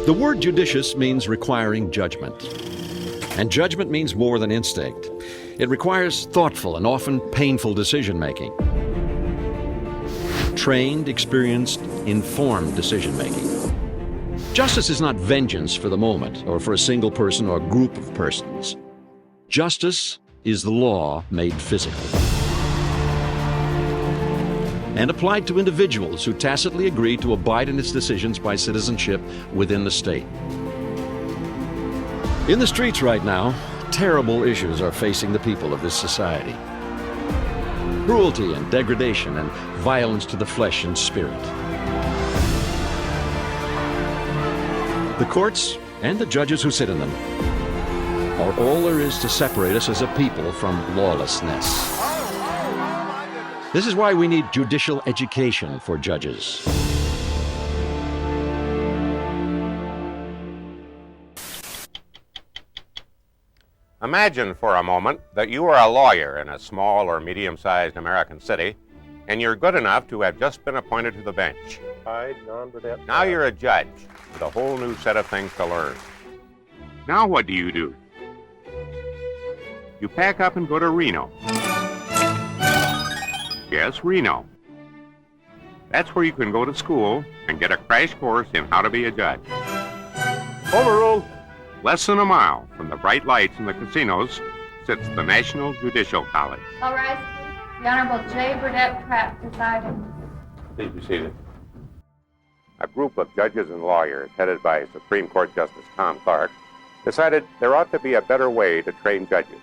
The word judicious means requiring judgment. And judgment means more than instinct. It requires thoughtful and often painful decision-making. Trained, experienced, informed decision-making. Justice is not vengeance for the moment, or for a single person or group of persons. Justice is the law made physical and applied to individuals who tacitly agree to abide in its decisions by citizenship within the state. In the streets right now, terrible issues are facing the people of this society. Cruelty and degradation and violence to the flesh and spirit. The courts and the judges who sit in them are all there is to separate us as a people from lawlessness. This is why we need judicial education for judges. Imagine for a moment that you are a lawyer in a small or medium-sized American city, and you're good enough to have just been appointed to the bench. I, John Burdett. Now you're a judge with a whole new set of things to learn. Now what do? You pack up and go to Reno. Yes, Reno. That's where you can go to school and get a crash course in how to be a judge. Overruled. Less than a mile from the bright lights in the casinos sits the National Judicial College. All rise, please. The Honorable J. Burdett Pratt presiding. Please be seated. A group of judges and lawyers, headed by Supreme Court Justice Tom Clark, decided there ought to be a better way to train judges.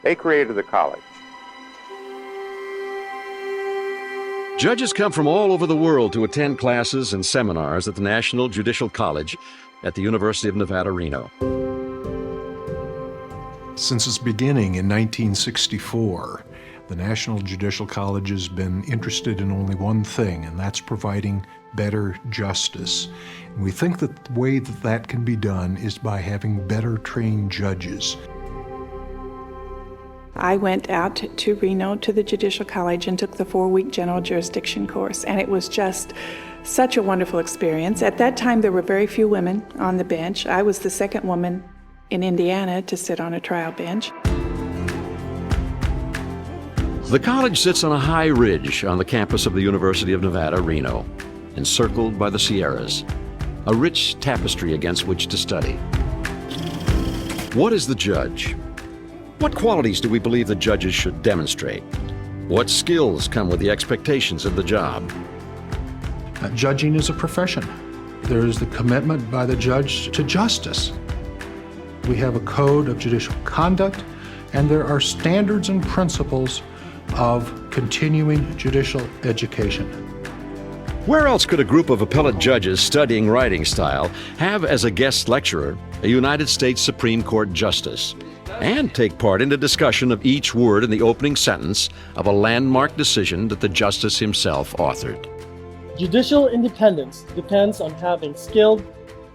They created the college. Judges come from all over the world to attend classes and seminars at the National Judicial College at the University of Nevada, Reno. Since its beginning in 1964, the National Judicial College has been interested in only one thing, and that's providing better justice. And we think that the way that that can be done is by having better trained judges. I went out to Reno to the Judicial College and took the 4-week general jurisdiction course, and it was just such a wonderful experience. At that time, there were very few women on the bench. I was the second woman in Indiana to sit on a trial bench. The college sits on a high ridge on the campus of the University of Nevada, Reno, encircled by the Sierras, a rich tapestry against which to study. What is the judge? What qualities do we believe the judges should demonstrate? What skills come with the expectations of the job? Judging is a profession. There is the commitment by the judge to justice. We have a code of judicial conduct, and there are standards and principles of continuing judicial education. Where else could a group of appellate judges studying writing style have as a guest lecturer a United States Supreme Court justice and take part in a discussion of each word in the opening sentence of a landmark decision that the justice himself authored? Judicial independence depends on having skilled,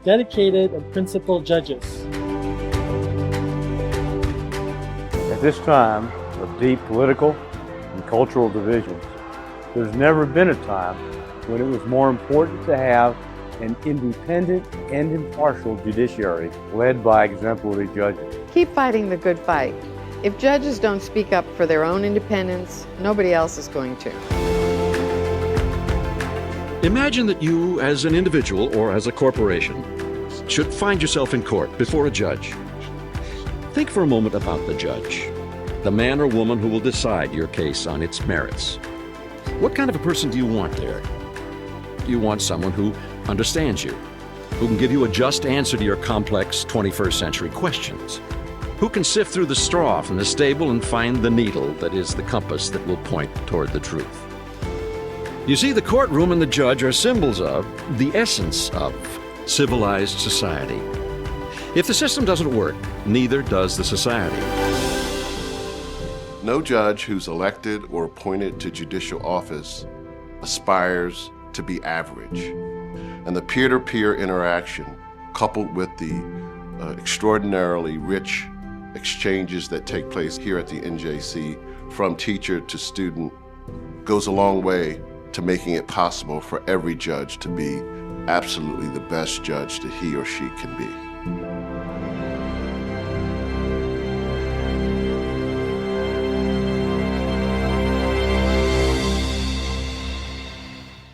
dedicated, and principled judges. At this time of deep political and cultural divisions, there's never been a time when it was more important to have an independent and impartial judiciary led by exemplary judges. Keep fighting the good fight. If judges don't speak up for their own independence, nobody else is going to. Imagine that you, as an individual or as a corporation, should find yourself in court before a judge. Think for a moment about the judge, the man or woman who will decide your case on its merits. What kind of a person do you want there? Do you want someone who understands you, who can give you a just answer to your complex 21st century questions, who can sift through the straw from the stable and find the needle that is the compass that will point toward the truth? You see, the courtroom and the judge are symbols of, the essence of, civilized society. If the system doesn't work, neither does the society. No judge who's elected or appointed to judicial office aspires to be average. And the peer-to-peer interaction, coupled with the extraordinarily rich exchanges that take place here at the NJC from teacher to student, goes a long way to making it possible for every judge to be absolutely the best judge that he or she can be.